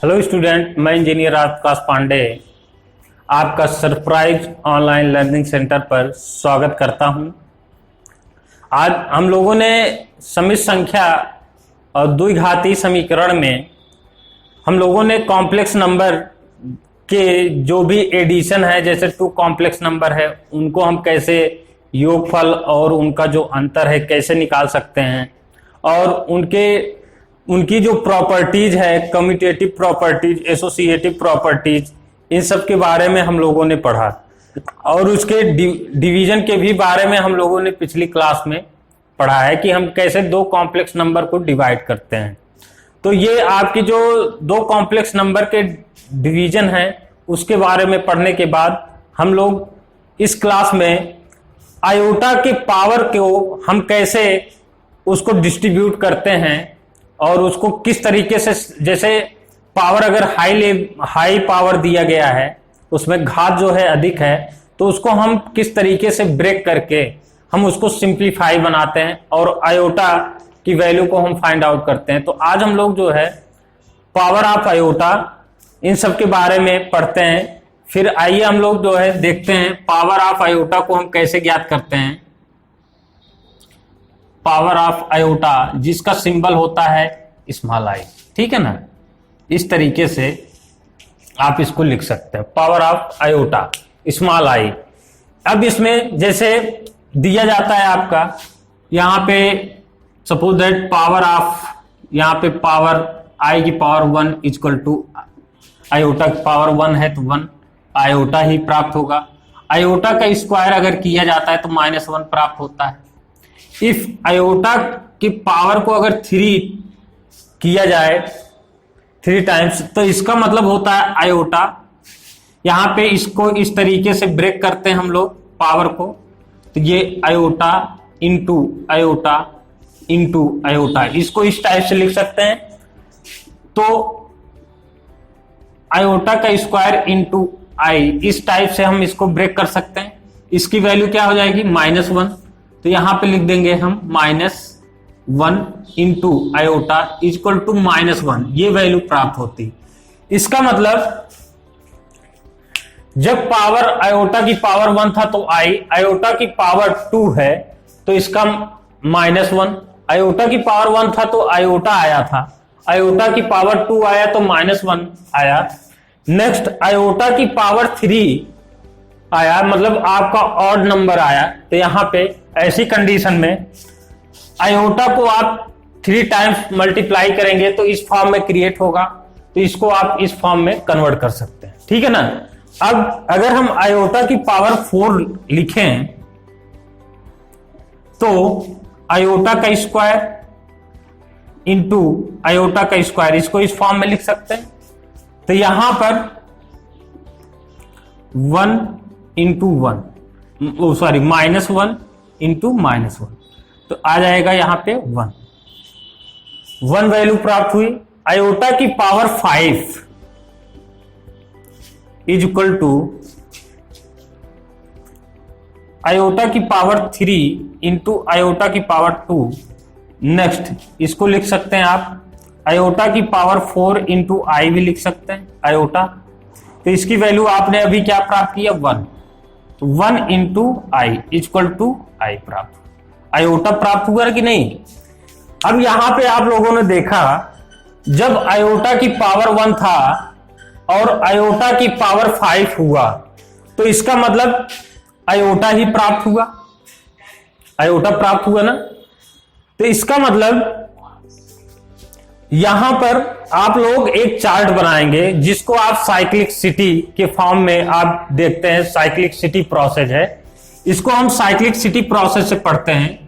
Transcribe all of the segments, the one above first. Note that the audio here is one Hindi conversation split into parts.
हेलो स्टूडेंट, मैं इंजीनियर आकाश पांडे आपका सरप्राइज ऑनलाइन लर्निंग सेंटर पर स्वागत करता हूं। आज हम लोगों ने समित संख्या और द्विघाती समीकरण में हम लोगों ने कॉम्प्लेक्स नंबर के जो भी एडिशन है, जैसे टू कॉम्प्लेक्स नंबर है, उनको हम कैसे योगफल और उनका जो अंतर है कैसे निकाल सकते हैं, और उनकी जो प्रॉपर्टीज है, कम्यूटेटिव प्रॉपर्टीज, एसोसिएटिव प्रॉपर्टीज, इन सब के बारे में हम लोगों ने पढ़ा। और उसके डिवीजन के भी बारे में हम लोगों ने पिछली क्लास में पढ़ा है कि हम कैसे दो कॉम्प्लेक्स नंबर को डिवाइड करते हैं। तो ये आपकी जो दो कॉम्प्लेक्स नंबर के डिवीजन है उसके बारे में पढ़ने के बाद हम लोग इस क्लास में आयोटा के पावर को हम कैसे उसको डिस्ट्रीब्यूट करते हैं और उसको किस तरीके से, जैसे पावर अगर हाई पावर दिया गया है, उसमें घात जो है अधिक है, तो उसको हम किस तरीके से ब्रेक करके हम उसको सिंप्लीफाई बनाते हैं और आयोटा की वैल्यू को हम फाइंड आउट करते हैं। तो आज हम लोग जो है पावर ऑफ आयोटा इन सब के बारे में पढ़ते हैं। फिर आइए हम लोग जो है देखते हैं पावर ऑफ आयोटा को हम कैसे ज्ञात करते हैं। पावर ऑफ आयोटा जिसका सिंबल होता है स्मॉल आई, ठीक है ना, इस तरीके से आप इसको लिख सकते हैं, power of iota small I. अब इसमें जैसे दिया जाता है आपका यहां पे सपोज दैट पावर ऑफ, यहां पे पावर आई की पावर 1 इक्वल टू आयोटा की पावर 1 है तो 1 आयोटा ही प्राप्त होगा। आयोटा का स्क्वायर अगर किया जाता है तो -1 प्राप्त होता है। इफ आयोटा की पावर को अगर 3 किया जाए 3 टाइम्स, तो इसका मतलब होता है आयोटा। यहां पे इसको इस तरीके से ब्रेक करते हैं हम लोग पावर को, तो ये iota into iota into iota, इसको इस टाइप से लिख सकते हैं। तो आयोटा का स्क्वायर इंटू आई, इस टाइप से हम इसको ब्रेक कर सकते हैं। इसकी वैल्यू क्या हो जाएगी -1, तो यहां पे लिख देंगे हम -1 इंटू आयोटा इक्वल टू -1, ये वैल्यू प्राप्त होती। इसका मतलब जब पावर आयोटा की पावर 1 था तो आयोटा की पावर 2 है तो इसका -1, आयोटा की पावर 1 था तो आयोटा आया था, आयोटा की पावर 2 आया तो -1 आया। नेक्स्ट आयोटा की पावर 3 आया, मतलब आपका ऑड नंबर आया, तो यहां पे ऐसी कंडीशन में आयोटा को आप 3 टाइम्स मल्टीप्लाई करेंगे तो इस फॉर्म में क्रिएट होगा, तो इसको आप इस फॉर्म में कन्वर्ट कर सकते हैं, ठीक है ना। अब अगर हम आयोटा की पावर 4 लिखें तो आयोटा का स्क्वायर इंटू आयोटा का स्क्वायर, इसको इस फॉर्म में लिख सकते हैं। तो यहां पर 1 इंटू 1 -1 इंटू -1, तो आ जाएगा यहां पे 1 वैल्यू प्राप्त हुई। आयोटा की power 5 is equal to iota की पावर 3 इंटू आयोटा की पावर 2। नेक्स्ट इसको लिख सकते हैं आप आयोटा की पावर 4 इंटू आई भी लिख सकते हैं आयोटा, तो इसकी वैल्यू आपने अभी क्या प्राप्त किया 1, तो 1 इंटू आई इक्वल टू आई प्राप्त, आयोटा प्राप्त हुआ कि नहीं। अब यहां पे आप लोगों ने देखा जब आयोटा की पावर 1 था और आयोटा की पावर 5 हुआ तो इसका मतलब आयोटा ही प्राप्त हुआ, आयोटा प्राप्त हुआ ना। तो इसका मतलब यहां पर आप लोग एक चार्ट बनाएंगे जिसको आप साइक्लिक सिटी के फॉर्म में आप देखते हैं, साइक्लिक सिटी प्रोसेस है, इसको हम साइक्लिक सिटी प्रोसेस से पढ़ते हैं,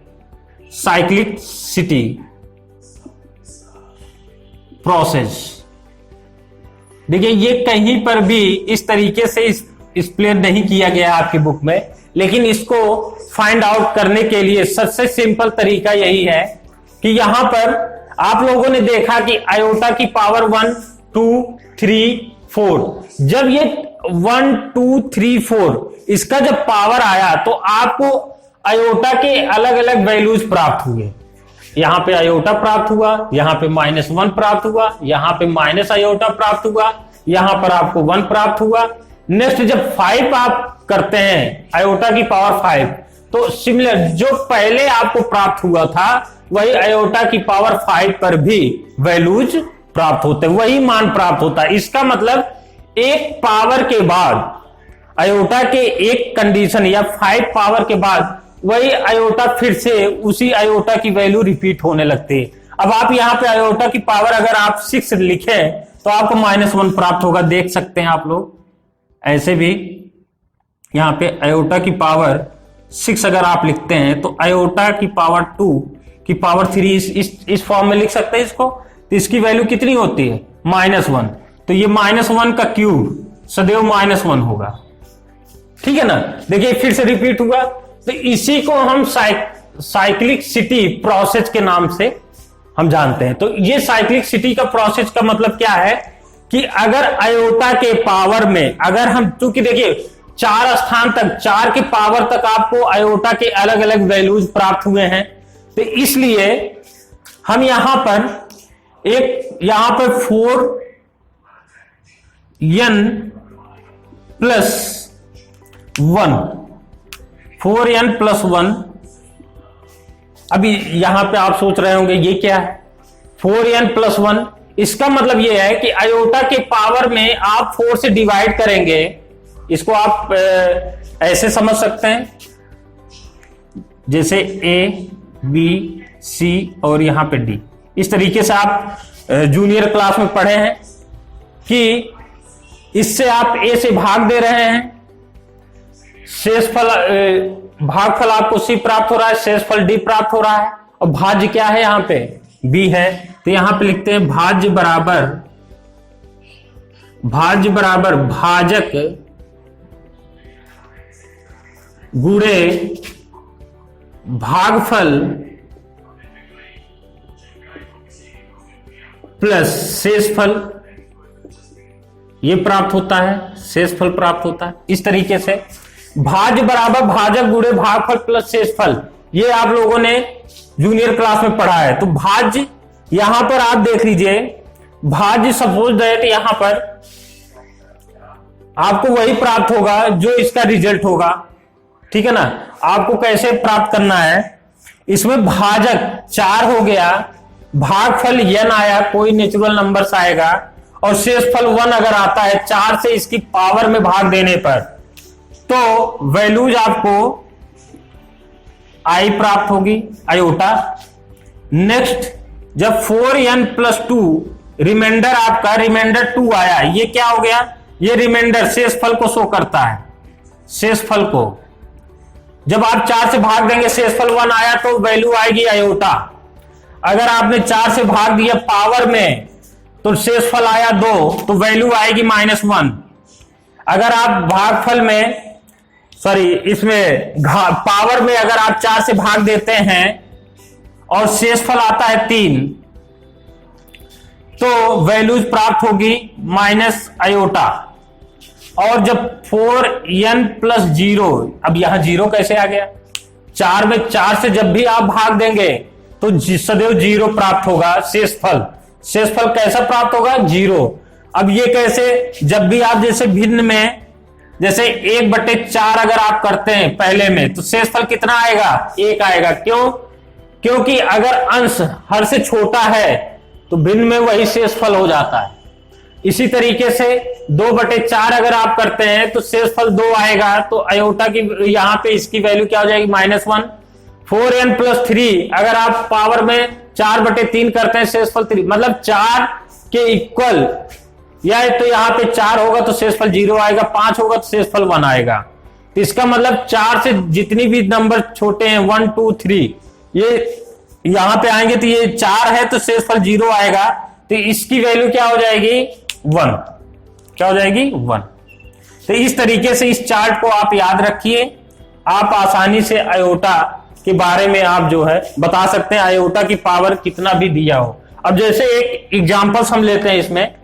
साइक्लिक सिटी प्रोसेस। देखिए ये कहीं पर भी इस तरीके से एक्सप्लेन नहीं किया गया आपकी बुक में, लेकिन इसको फाइंड आउट करने के लिए सबसे सिंपल तरीका यही है कि यहां पर आप लोगों ने देखा कि आयोटा की पावर 1 2 3 4, जब ये 1 2 3 4 इसका जब पावर आया तो आपको आयोटा के अलग अलग वैल्यूज प्राप्त हुए। यहां पे आयोटा प्राप्त हुआ, यहां पे -1 प्राप्त हुआ, यहां पे माइनस आयोटा प्राप्त हुआ, यहां पर आपको 1 प्राप्त हुआ। नेक्स्ट जब 5 आप करते हैं आयोटा की पावर 5, तो सिमिलर जो पहले आपको प्राप्त हुआ था वही आयोटा की पावर 5 पर भी वैल्यूज प्राप्त होते, वही मान प्राप्त होता है। इसका मतलब एक पावर के बाद आयोटा के एक कंडीशन या 5 पावर के बाद वही आयोटा फिर से उसी आयोटा की वैल्यू रिपीट होने लगती है। अब आप यहां पे आयोटा की पावर अगर आप 6 लिखें तो आपको -1 प्राप्त होगा, देख सकते हैं आप लोग। ऐसे भी यहां पे आयोटा की पावर 6 अगर आप लिखते हैं तो आयोटा की पावर 2 की पावर 3 इस फॉर्म में लिख सकते हैं इसको। तो इसकी वैल्यू कितनी होती है? -1। तो ये -1 का क्यूब सदैव -1 होगा, ठीक है ना। देखिए फिर से रिपीट हुआ। तो इसी को हम साइक्लिसिटी प्रोसेस के नाम से हम जानते हैं। तो ये साइक्लिसिटी का प्रोसेस का मतलब क्या है कि अगर आयोटा के पावर में अगर हम, चूंकि देखिए 4 स्थान तक, 4 के पावर तक आपको आयोटा के अलग अलग वैल्यूज प्राप्त हुए हैं, तो इसलिए हम यहां पर 4n प्लस 1। अभी यहां पे आप सोच रहे होंगे ये क्या है 4n प्लस 1। इसका मतलब ये है कि आयोटा के पावर में आप 4 से डिवाइड करेंगे। इसको आप ऐसे समझ सकते हैं जैसे A, B, C और यहां पे D। इस तरीके से आप जूनियर क्लास में पढ़े हैं कि इससे आप A से भाग दे रहे हैं, शेषफल भागफल आपको C प्राप्त हो रहा है, शेषफल D प्राप्त हो रहा है, और भाज्य क्या है यहां पे? B है। तो यहां पे लिखते हैं भाज्य बराबर भाजक गुणे भागफल प्लस शेषफल, ये प्राप्त होता है, शेषफल प्राप्त होता है। इस तरीके से भाज्य बराबर भाजक गुणे भागफल प्लस शेषफल, ये आप लोगों ने जूनियर क्लास में पढ़ा है। तो भाज्य यहां पर आप देख लीजिए, भाज्य सपोज दैट यहां पर आपको वही प्राप्त होगा जो इसका रिजल्ट होगा, ठीक है ना। आपको कैसे प्राप्त करना है, इसमें भाजक 4 हो गया, भागफल n आया, कोई नेचुरल नंबर्स आएगा, और शेषफल 1 अगर आता है 4 से इसकी पावर में भाग देने पर, तो वैल्यूज आपको i प्राप्त होगी, आयोटा। नेक्स्ट जब 4n प्लस 2 रिमाइंडर आपका रिमाइंडर 2 आया, ये क्या हो गया? ये रिमाइंडर शेषफल को शो करता है। शेषफल को जब आप 4 से भाग देंगे, शेषफल 1 आया तो वैल्यू आएगी आयोटा। अगर आपने 4 से भाग दिया पावर में तो शेषफल आया 2, तो वैल्यू आएगी -1। अगर आप भागफल में इसमें पावर में अगर आप 4 से भाग देते हैं और शेषफल आता है 3, तो वैल्यूज प्राप्त होगी माइनस आयोटा। और जब 4n प्लस 0, अब यहां 0 कैसे आ गया? 4 में 4 से जब भी आप भाग देंगे तो सदैव 0 प्राप्त होगा। शेषफल कैसा प्राप्त होगा? 0। अब ये कैसे? जब भी आप जैसे भिन्न में जैसे 1/4 अगर आप करते हैं पहले में, तो शेषफल कितना आएगा? 1 आएगा। क्यों? क्योंकि अगर अंश हर से छोटा है तो भिन्न में वही शेषफल हो जाता है। इसी तरीके से 2/4 अगर आप करते हैं तो शेषफल 2 आएगा, तो आयोटा की यहां पे इसकी वैल्यू क्या हो जाएगी? -1। 4n प्लस 3 अगर आप पावर में 4/3 करते हैं, शेषफल 3, मतलब 4 के इक्वल, या तो यहां पे 4 होगा तो शेषफल 0 आएगा, 5 होगा तो शेषफल 1 आएगा। तो इसका मतलब 4 से जितनी भी नंबर छोटे हैं 1 2 3 ये यहां पे आएंगे, तो ये 4 है तो शेषफल 0 आएगा, तो इसकी वैल्यू क्या हो जाएगी? 1। क्या हो जाएगी? 1। तो इस तरीके से इस चार्ट को आप याद रखिए, आप आसानी से आयोटा के बारे में आप जो है बता सकते हैं, आयोटा की पावर कितना भी दिया हो। अब जैसे एक एग्जांपल्स हम लेते हैं इसमें,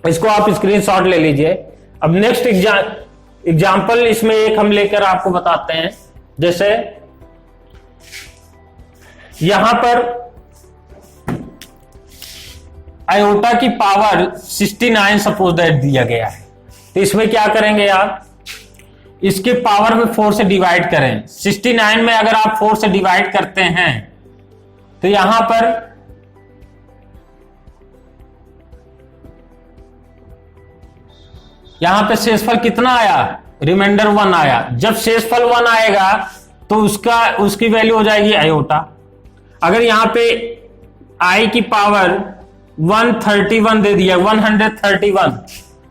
इसको आप स्क्रीनशॉट ले लीजिए। अब नेक्स्ट एग्जांपल इसमें एक हम लेकर आपको बताते हैं। जैसे यहां पर आयोटा की पावर 69 सपोज दैट दिया गया है, तो इसमें क्या करेंगे आप, इसके पावर में 4 से डिवाइड करें। 69 में अगर आप 4 से डिवाइड करते हैं तो यहां पे शेषफल कितना आया, रिमाइंडर 1 आया। जब शेषफल 1 आएगा तो उसकी वैल्यू हो जाएगी आयोटा। अगर यहां पे आई की पावर 131 दे दिया, 131,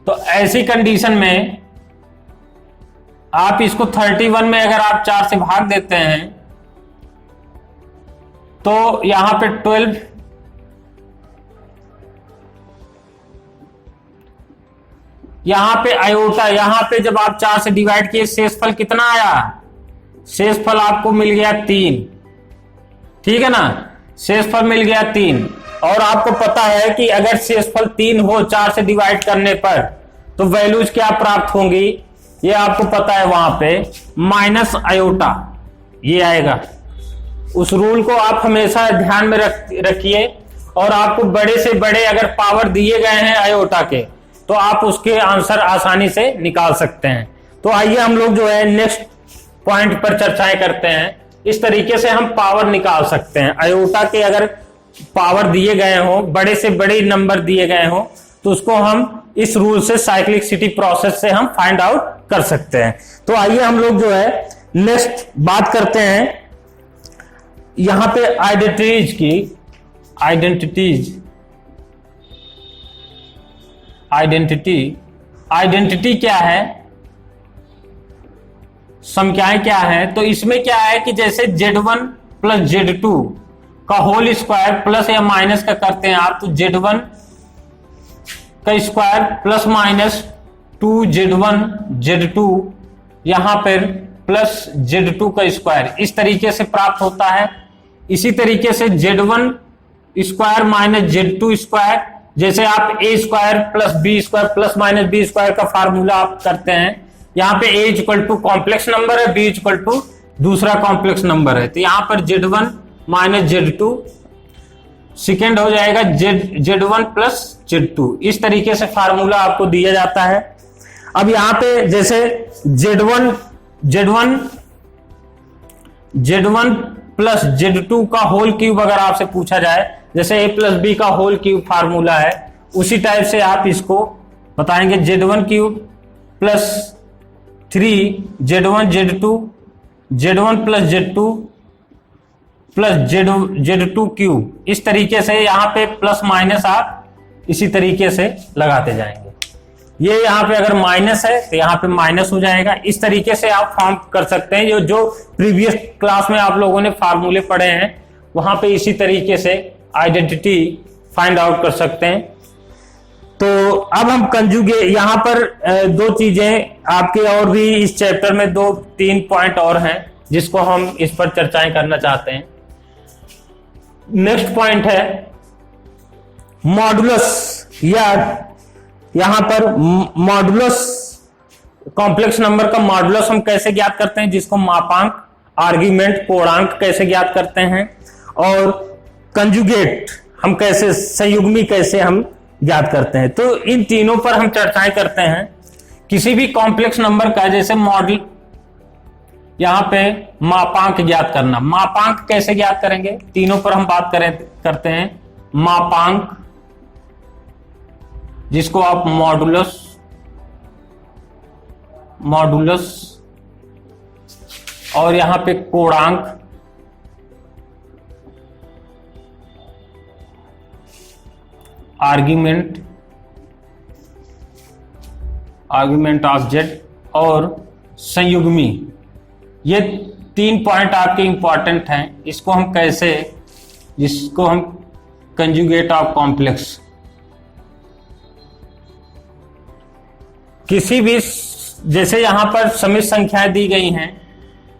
तो ऐसी कंडीशन में आप इसको 31 में अगर आप 4 से भाग देते हैं तो यहां पे 12, यहां पे आयोटा, यहां पे जब आप 4 से डिवाइड किए शेषफल कितना आया, शेषफल आपको मिल गया 3, ठीक है ना, शेषफल मिल गया 3। और आपको पता है कि अगर शेषफल 3 हो 4 से डिवाइड करने पर तो वैल्यूज क्या प्राप्त होंगी, ये आपको पता है, वहां पे माइनस आयोटा ये आएगा। उस रूल को आप हमेशा ध्यान में रखिए, और आपको बड़े से बड़े अगर पावर दिए गए हैं आयोटा के तो आप उसके आंसर आसानी से निकाल सकते हैं। तो आइए हम लोग जो है नेक्स्ट पॉइंट पर चर्चाएं करते हैं। इस तरीके से हम पावर निकाल सकते हैं। आयोटा के अगर पावर दिए गए हो, बड़े से बड़े नंबर दिए गए हो, तो उसको हम इस रूल से, साइक्लिसिटी प्रोसेस से हम फाइंड आउट कर सकते हैं। तो आइए हम लोग जो है नेक्स्ट बात करते हैं यहां पे आइडेंटिटीज की। आइडेंटिटी क्या है, संख्याएं क्या है। तो इसमें क्या है कि जैसे Z1 प्लस Z2 का होल स्क्वायर प्लस या माइनस का करते हैं आप, तो Z1 का square plus minus 2Z1 Z2 यहां पर प्लस Z2 का स्क्वायर इस तरीके से प्राप्त होता है। इसी तरीके से Z1 square minus Z2 square, जैसे आप A square plus B square plus minus B square का फार्मूला आप करते हैं। यहां पे A equal to complex number है, बी इक्वल टू दूसरा कॉम्प्लेक्स नंबर है, तो यहां पर Z1 माइनस Z2 सेकेंड हो जाएगा Z1 प्लस Z2। इस तरीके से फार्मूला आपको दिया जाता है। अब यहां पे जैसे Z1 प्लस Z2 का होल क्यूब अगर आपसे पूछा जाए, जैसे a प्लस बी का होल क्यूब फार्मूला है, उसी टाइप से आप इसको बताएंगे Z1 cube plus 3Z1 Z1 plus Z2 plus Z2 cube. इस तरीके से यहां पे प्लस माइनस आप इसी तरीके से लगाते जाएंगे। ये यहां पे अगर माइनस है तो यहां पे माइनस हो जाएगा। इस तरीके से आप फॉर्म कर सकते हैं। जो प्रीवियस क्लास में आप लोगों ने फार्मूले पढ़े हैं वहां पे इसी तरीके से आइडेंटिटी फाइंड आउट कर सकते हैं। तो अब हम कंजुगेट, यहां पर दो चीजें आपके और भी इस चैप्टर में 2-3 पॉइंट और हैं जिसको हम इस पर चर्चाएं करना चाहते हैं। नेक्स्ट पॉइंट है मॉडुलस, या यहां पर मॉडुलस, कॉम्प्लेक्स नंबर का मॉडुलस हम कैसे ज्ञात करते हैं, जिसको मापांक, आर्ग्यूमेंट, पूर्णांक कैसे ज्ञात करते हैं, और कंजुगेट हम कैसे, संयुग्मी कैसे हम ज्ञात करते हैं। तो इन तीनों पर हम चर्चाएं करते हैं। किसी भी कॉम्प्लेक्स नंबर का जैसे मॉडल, यहां पे मापांक ज्ञात करना, मापांक कैसे ज्ञात करेंगे, तीनों पर हम बात करते हैं। मापांक जिसको आप मॉडुलस और यहां पे कोणांक, आर्ग्यूमेंट ऑफ जेड और संयुग्मी, ये 3 पॉइंट आपके इंपॉर्टेंट हैं। इसको हम कैसे, जिसको हम कंजुगेट ऑफ कॉम्प्लेक्स, किसी भी, जैसे यहां पर समित संख्याएं दी गई हैं,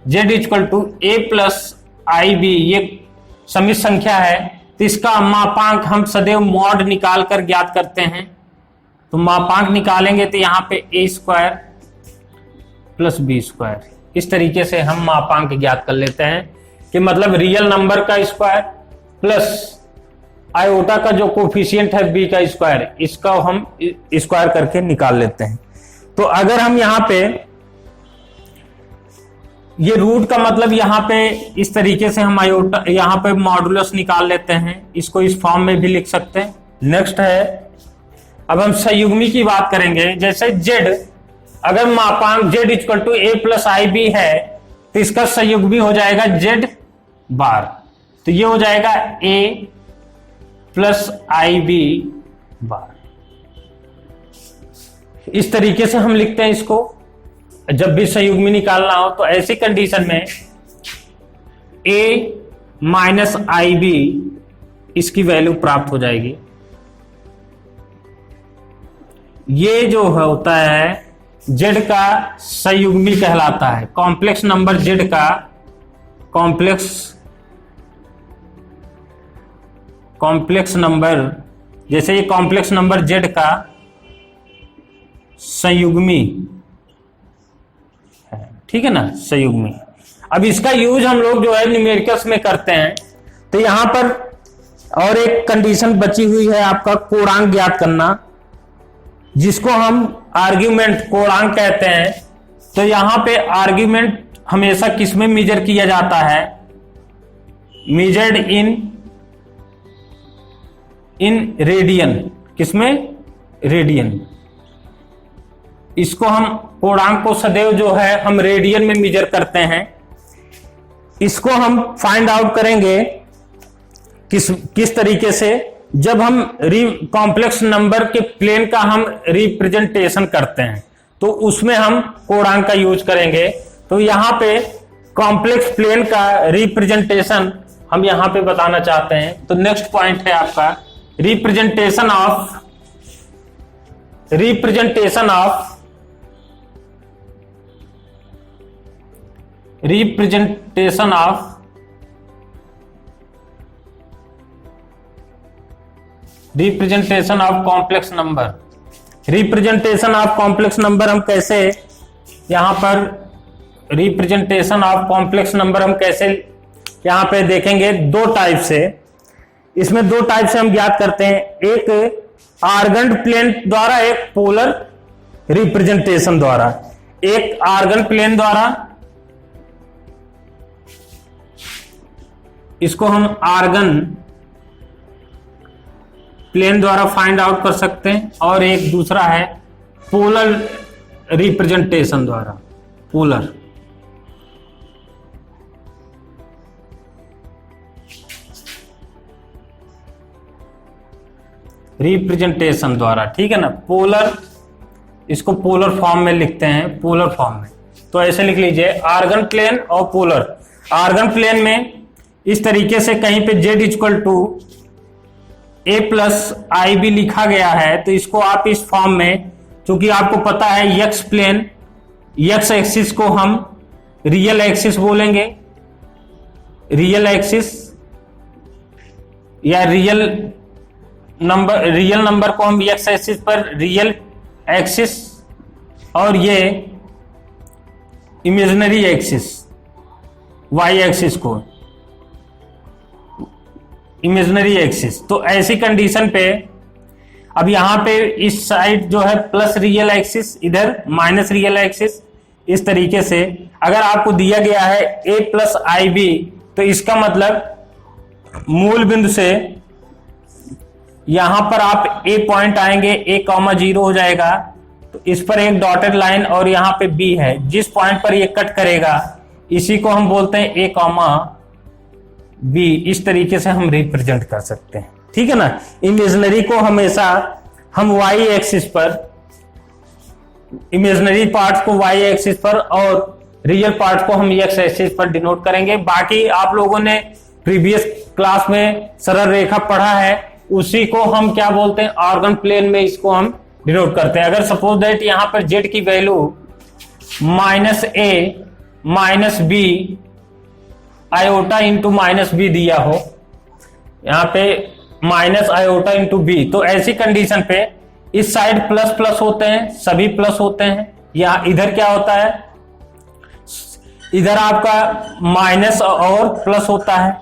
z equal to a plus i b, ये समित संख्या है, तो इसका मापांक हम सदैव मॉड निकाल कर ज्ञात करते हैं। तो मापांक निकालेंगे तो यहां पे a square plus B square, इस तरीके से हम मापांक ज्ञात कर लेते हैं कि मतलब रियल नंबर का स्क्वायर प्लस आयोटा का जो कोफिशिएंट है बी का स्क्वायर, इसका हम स्क्वायर करके निकाल लेते हैं। तो अगर हम यहां पे ये रूट का मतलब यहां पे इस तरीके से हम आयोटा यहां पे मॉडुलस निकाल लेते हैं, इसको इस फॉर्म में भी लिख सकते हैं। नेक्स्ट है, अब हम संयुग्मी की बात करेंगे। जैसे z, अगर मापांक z equal to a plus i b है तो इसका संयुग्मी हो जाएगा z बार, तो ये हो जाएगा a plus i b bar. इस तरीके से हम लिखते हैं इसको जब भी संयुग्मी निकालना हो। तो ऐसी कंडीशन में a माइनस आई बी इसकी वैल्यू प्राप्त हो जाएगी। ये जो होता है z का संयुग्मी कहलाता है। कॉम्प्लेक्स नंबर z का कॉम्प्लेक्स नंबर, जैसे ये कॉम्प्लेक्स नंबर z का संयुग्मी है, ठीक है ना, संयुग्मी। अब इसका यूज हम लोग जो है न्यूमेरिकल्स में करते हैं। तो यहां पर और एक कंडीशन बची हुई है आपका कोणांक ज्ञात करना, जिसको हम आर्ग्यूमेंट कोणांक कहते हैं। तो यहां पे आर्ग्यूमेंट हमेशा किस में मेजर किया जाता है, मेजर्ड इन रेडियन, किसमें, रेडियन। इसको हम कोणांक को सदैव जो है हम रेडियन में मेजर करते हैं। इसको हम फाइंड आउट करेंगे किस तरीके से, जब हम कॉम्प्लेक्स नंबर के प्लेन का हम रिप्रेजेंटेशन करते हैं तो उसमें हम कोणांक का यूज करेंगे। तो यहां पे कॉम्प्लेक्स प्लेन का रिप्रेजेंटेशन हम यहां पे बताना चाहते हैं। तो नेक्स्ट पॉइंट है आपका representation of complex number. Representation of complex number हम कैसे, यहां पर रिप्रेजेंटेशन ऑफ कॉम्प्लेक्स नंबर हम कैसे यहां पे देखेंगे, दो टाइप से। इसमें दो टाइप से हम ज्ञात करते हैं, एक आर्गन प्लेन द्वारा, एक पोलर रिप्रेजेंटेशन द्वारा। एक आर्गन प्लेन द्वारा, इसको हम आर्गन प्लेन द्वारा फाइंड आउट कर सकते हैं, और एक दूसरा है पोलर रिप्रेजेंटेशन द्वारा, पोलर। रिप्रेजेंटेशन द्वारा, ठीक है ना, पोलर, इसको पोलर फॉर्म में लिखते हैं, पोलर फॉर्म में। तो ऐसे लिख लीजिए आर्गन प्लेन और पोलर। आर्गन प्लेन में इस तरीके से कहीं पे z equal to a plus i b लिखा गया है, तो इसको आप इस फॉर्म में, क्योंकि आपको पता है x प्लेन, x एक्सिस को हम रियल एक्सिस बोलेंगे, रियल एक्सिस या रियल नंबर को हम x एक्सिस पर रियल एक्सिस, और ये इमेजिनरी एक्सिस y एक्सिस को इमेजिनरी एक्सिस। तो ऐसी कंडीशन पे अब यहां पे इस साइड जो है प्लस रियल एक्सिस, इधर माइनस रियल एक्सिस। इस तरीके से अगर आपको दिया गया है a प्लस आई बी, तो इसका मतलब मूल बिंदु से यहां पर आप a पॉइंट आएंगे, a,0 हो जाएगा, तो इस पर एक डॉटेड लाइन और यहां पे b है। जिस पॉइंट पर ये कट करेगा इसी को हम बोलते हैं a, b। इस तरीके से हम रिप्रेजेंट कर सकते हैं, ठीक है ना। इमेजिनरी को हमेशा हम y एक्सिस पर, इमेजिनरी पार्ट को y एक्सिस पर और रियल पार्ट को हम x एक्सिस पर डिनोट करेंगे। बाकी आप लोगों ने प्रीवियस क्लास में सरल रेखा पढ़ा है, उसी को हम क्या बोलते हैं, ऑर्गन प्लेन में इसको हम डिनोट करते हैं। अगर सपोज दैट यहां पर z की value -a -b iota into -b दिया हो, यहाँ पे -आयोटा इंटू b, तो ऐसी कंडीशन पे इस साइड प्लस प्लस होते हैं, सभी प्लस होते हैं। यहाँ इधर क्या होता है, इधर आपका माइनस और प्लस होता है,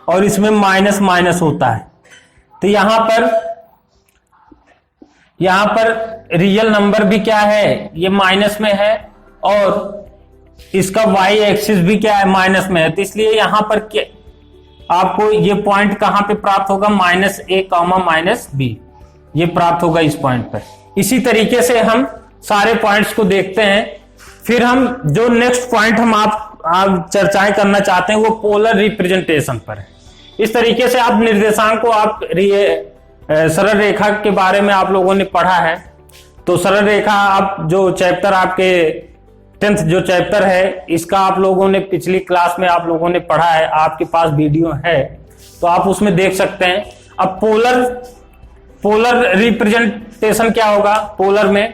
और इसमें माइनस माइनस होता है। तो यहां पर रियल नंबर भी क्या है, ये माइनस में है, और इसका वाई एक्सिस भी क्या है, माइनस में है। तो इसलिए यहां पर आपको ये पॉइंट कहां पे प्राप्त होगा, -a, -b, ये प्राप्त होगा इस पॉइंट पर। इसी तरीके से हम सारे पॉइंट्स को देखते हैं। फिर हम जो नेक्स्ट पॉइंट हम आप चर्चाएं करना चाहते हैं वो पोलर रिप्रेजेंटेशन पर है। इस तरीके से आप निर्देशांक को आप सरल रेखा के बारे में आप लोगों ने पढ़ा है। तो सरल रेखा आप जो चैप्टर आपके 10th जो चैप्टर है, इसका आप लोगों ने पिछली क्लास में आप लोगों ने पढ़ा है, आपके पास वीडियो है तो आप उसमें देख सकते हैं। अब पोलर रिप्रेजेंटेशन क्या होगा पोलर में,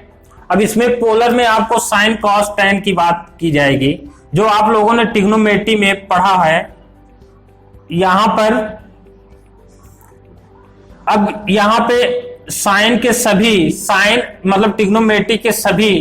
अब इसमें पोलर में आपको साइन कॉस टैन की बात की जाएगी, जो आप लोगों ने ट्रिग्नोमेट्री में पढ़ा है। यहां पर अब यहां पे साइन के सभी, साइन मतलब ट्रिग्नोमेट्री के सभी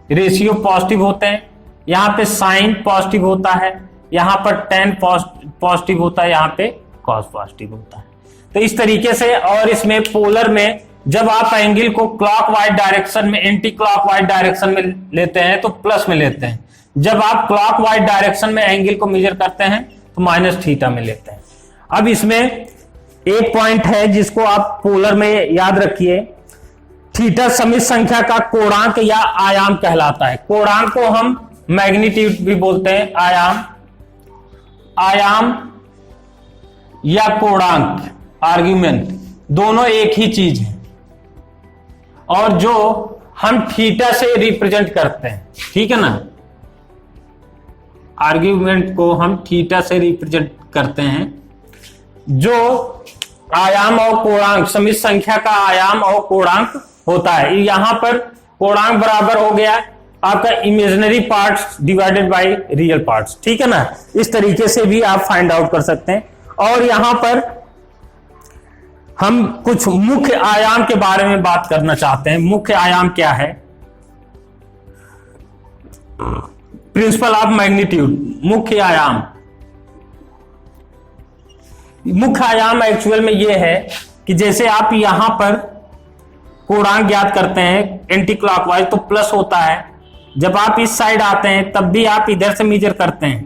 रेशियो पॉजिटिव होते हैं। यहां पे साइन पॉजिटिव होता है, यहां पर टैन पॉजिटिव होता है, यहां पे कॉस पॉजिटिव होता है। तो इस तरीके से, और इसमें पोलर में जब आप एंगल को क्लॉकवाइज डायरेक्शन में, एंटी क्लॉकवाइज डायरेक्शन में लेते हैं तो प्लस में लेते हैं। जब आप क्लॉकवाइज डायरेक्शन में एंगल को मेजर करते हैं तो -θ में लेते हैं। अब इसमें एक पॉइंट है जिसको आप पोलर में याद रखिए, थीटा समित संख्या का कोणांक या आयाम कहलाता है। कोणांक को हम मैग्नीट्यूड भी बोलते हैं, आयाम या कोणांक, आर्ग्यूमेंट, दोनों एक ही चीज है, और जो हम थीटा से रिप्रेजेंट करते हैं, ठीक है ना। आर्ग्यूमेंट को हम थीटा से रिप्रेजेंट करते हैं। जो आयाम और कोणांक, समित संख्या का आयाम और कोणांक होता है। यहां पर कोणांक बराबर हो गया आपका imaginary parts divided by real parts, ठीक है ना। इस तरीके से भी आप फाइंड आउट कर सकते हैं। और यहां पर हम कुछ मुख्य आयाम के बारे में बात करना चाहते हैं। मुख्य आयाम क्या है, प्रिंसिपल ऑफ मैग्नीट्यूड, मुख्य आयाम। मुख्य आयाम एक्चुअल में यह है कि जैसे आप यहां पर कोणांक ज्ञात करते हैं एंटी क्लॉकवाइज तो प्लस होता है, जब आप इस साइड आते हैं तब भी आप इधर से मेजर करते हैं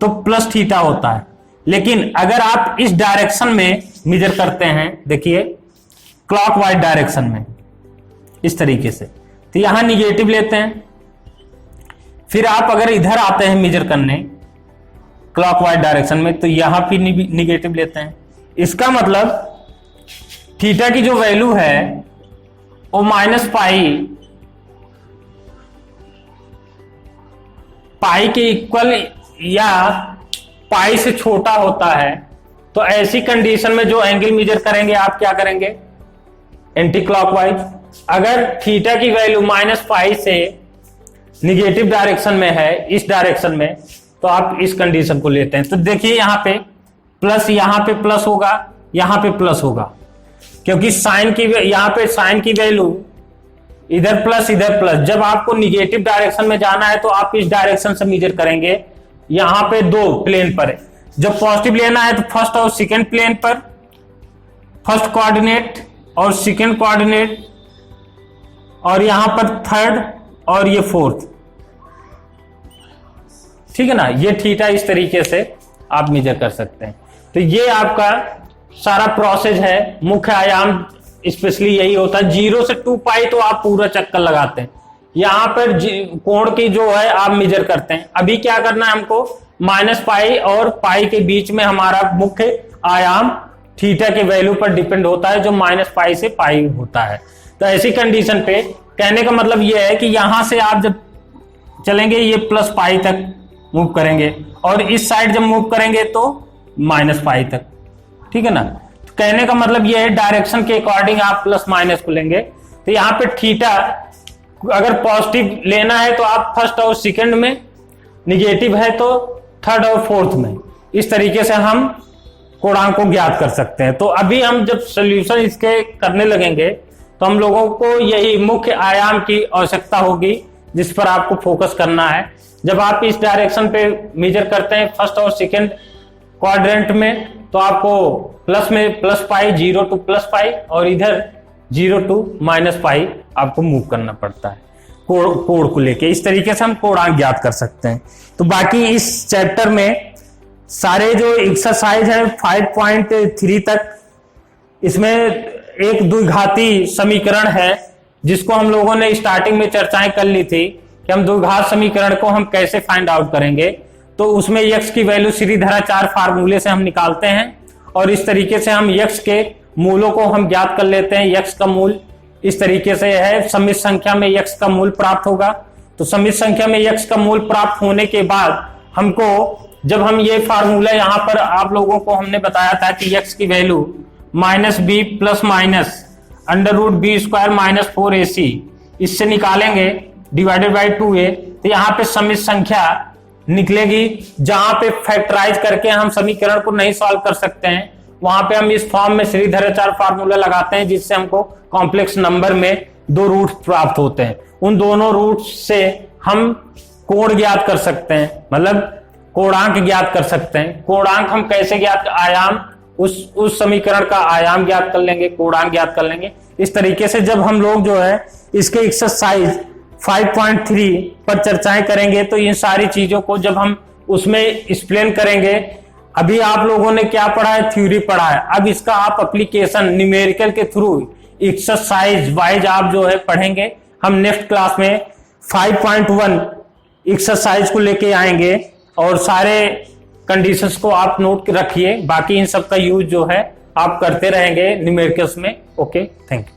तो +θ होता है। लेकिन अगर आप इस डायरेक्शन में मेजर करते हैं, देखिए क्लॉकवाइज डायरेक्शन में इस तरीके से, तो यहां निगेटिव लेते हैं। फिर आप अगर इधर आते हैं मेजर करने क्लॉकवाइज डायरेक्शन में तो यहां भी निगेटिव लेते हैं। इसका मतलब थीटा की जो वैल्यू है वो पाई के इक्वल या पाई से छोटा होता है। तो ऐसी कंडीशन में जो एंगल मेजर करेंगे आप क्या करेंगे, एंटी क्लॉकवाइज। अगर थीटा की वैल्यू -π से निगेटिव डायरेक्शन में है, इस डायरेक्शन में, तो आप इस कंडीशन को लेते हैं। तो देखिए यहां पे प्लस, यहां पे प्लस होगा, यहां पे प्लस होगा, क्योंकि साइन की, यहां पे साइन की वैल्यू इधर प्लस इधर प्लस। जब आपको निगेटिव डायरेक्शन में जाना है तो आप इस डायरेक्शन से मेजर करेंगे। यहां पे 2 प्लेन पर है, जब पॉजिटिव लेना है तो फर्स्ट और सेकंड प्लेन पर, फर्स्ट कोऑर्डिनेट और सेकंड कोऑर्डिनेट, और यहां पर थर्ड और ये फोर्थ, ठीक है ना। ये थीटा इस तरीके से आप मेजर कर सकते हैं। तो ये आपका सारा प्रोसेस है। मुख्य आयाम स्पेशली यही होता है। 0 से 2π तो आप पूरा चक्कर लगाते हैं, यहां पर कोण की जो है आप मेजर करते हैं। अभी क्या करना है हमको, -π और π के बीच में हमारा मुख्य आयाम थीटा के वैल्यू पर डिपेंड होता है, जो -π से π होता है। तो ऐसी कंडीशन पे कहने का मतलब यह है कि यहां से आप जब चलेंगे ये +π तक मूव करेंगे, और इस साइड जब मूव करेंगे तो -π तक, ठीक है ना। तो कहने का मतलब यह है डायरेक्शन के अकॉर्डिंग आप +- को लेंगे। तो यहाँ पे थीटा अगर पॉजिटिव लेना है तो आप फर्स्ट और सेकंड में, निगेटिव है तो थर्ड और फोर्थ में। इस तरीके से हम कोणांक को ज्ञात कर सकते हैं। तो अभी हम जब सोल्यूशन इसके करने लगेंगे तो हम लोगों को यही मुख्य आयाम की आवश्यकता होगी जिस पर आपको फोकस करना है। जब आप इस डायरेक्शन पे मेजर करते हैं फर्स्ट और सेकंड क्वाड्रेंट में, तो तो आपको प्लस में plus pi, 0 to plus pi, और इधर 0 to माइनस पाई आपको मूव करना पड़ता है कोड को लेके। इस तरीके से हम कोडांक ज्ञात कर सकते हैं। तो बाकी इस चैप्टर में सारे जो एक्सरसाइज है 5.3 तक, इसमें एक द्विघाती समीकरण है जिसको हम लोगों ने स्टार्टिंग में चर्चाएं कर ली थी कि हम द्विघात समीकरण को हम कैसे फाइंड आउट करेंगे। तो उसमें x की वैल्यू श्रीधराचार्य फार्मूले से हम निकालते हैं, और इस तरीके से हम x के मूलों को हम ज्ञात कर लेते हैं। x का मूल इस तरीके से है, समित संख्या में x का मूल प्राप्त होगा। तो समित संख्या में x का मूल प्राप्त होने के बाद हमको, जब हम ये फार्मूला यहाँ पर आप लोगों को हमने बताया था कि x की value -b plus minus √b² - 4ac इससे निकालेंगे डिवाइडेड बाई 2a, तो यहाँ पे समित संख्या निकलेगी। जहां पे फैक्टराइज करके हम समीकरण को नहीं सॉल्व कर सकते हैं, वहां पे हम इस फॉर्म में श्रीधराचार्य फार्मूला लगाते हैं, जिससे हमको कॉम्प्लेक्स नंबर में 2 रूट प्राप्त होते हैं। उन दोनों रूट से हम कोण ज्ञात कर सकते हैं, मतलब कोणांक ज्ञात कर सकते हैं। कोणांक हम कैसे ज्ञात, आयाम, उस समीकरण का आयाम ज्ञात कर लेंगे, कोणांक ज्ञात कर लेंगे। इस तरीके से जब हम लोग जो है इसके एक्सरसाइज 5.3 पर चर्चाएं करेंगे, तो इन सारी चीजों को जब हम उसमें एक्सप्लेन करेंगे, अभी आप लोगों ने क्या पढ़ा है, थ्योरी पढ़ा है, अब इसका आप एप्लीकेशन न्यूमेरिकल के थ्रू एक्सरसाइज वाइज आप जो है पढ़ेंगे। हम नेक्स्ट क्लास में 5.1 एक्सरसाइज को लेके आएंगे, और सारे कंडीशंस को आप नोट रखिए। बाकी इन सब का यूज जो है आप करते रहेंगे न्यूमेरिकल्स में। Okay, thank you.